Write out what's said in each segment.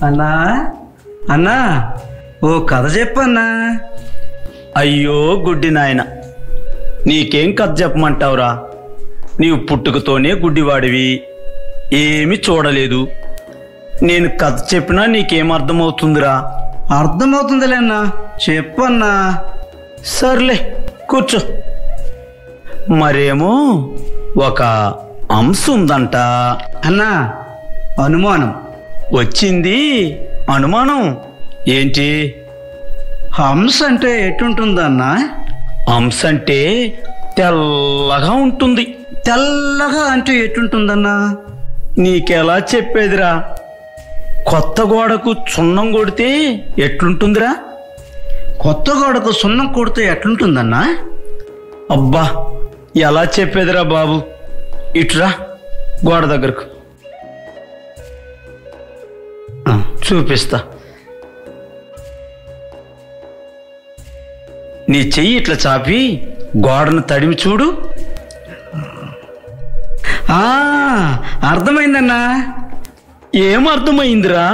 అన్నా అన్నా ఓ కథ చెప్పన్నా. అయ్యో గుడ్డి నాయన, నీకేం కథ చెప్పమంటావురా? నీవు పుట్టుకతోనే గుడ్డివాడివి, ఏమి చూడలేదు. నేను కథ చెప్పినా నీకేం అర్థమవుతుందిరా? అర్థమవుతుందిలే అన్నా, చెప్పన్నా. సర్లే కూర్చో. మరేమో ఒక హంస ఉందంట అన్నా. అనుమానం వచ్చింది. అనుమానం ఏంటి? హంస అంటే ఎటుంటుందన్నా? హంస అంటే తెల్లగా ఉంటుంది. తెల్లగా అంటే ఎటుంటుందన్నా? నీకెలా చెప్పేదిరా? కొత్త గోడకు సున్నం కొడితే ఎట్లుంటుందిరా? కొత్త గోడకు సున్నం కొడితే ఎట్లుంటుందన్నా? అబ్బా, ఎలా చెప్పేదిరా బాబు. ఇటురా గోడ దగ్గరకు, చూపిస్తా. నీ చెయ్యి ఇట్లా చాపి గోడను తడిమి చూడు. అర్థమైందన్నా. ఏం అర్థమైందిరా?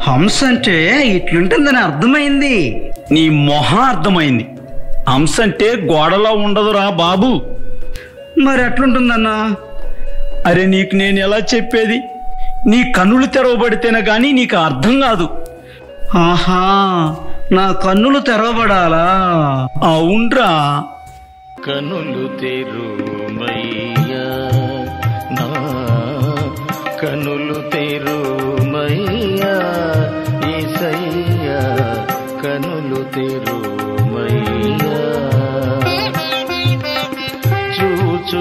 హంస అంటే ఇట్లుంటుందని అర్థమైంది. నీ మొహం అర్థమైంది. హంస అంటే గోడలో ఉండదురా బాబు. మరి ఎట్లుంటుందన్నా? అరే, నీకు నేను ఎలా చెప్పేది? నీ కన్నులు తెరవబడితేనే కానీ నీకు అర్థం కాదు. ఆహా, నా కన్నులు తెరవబడాలా? అవునరా. కనులు తెరుమయ్యా, నా కనులు తెరుమయ్యా, యేసయ్యా కనులు తెరుమయ్యా.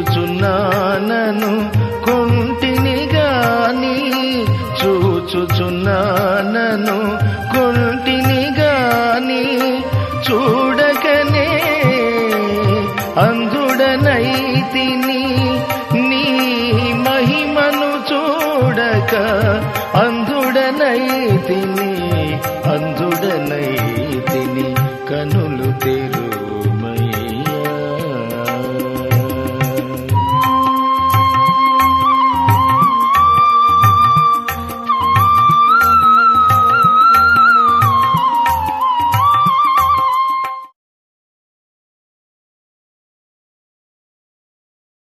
చూచుచున్నానను కొంటిని గాని, చూచుచున్నానను కొంటిని గాని, చూడకనే అంధుడనైతిని. నీ మహిమను చూడక అంధుడనైతిని, అంధుడనైతిని. కనులు తెరుమయ్యా.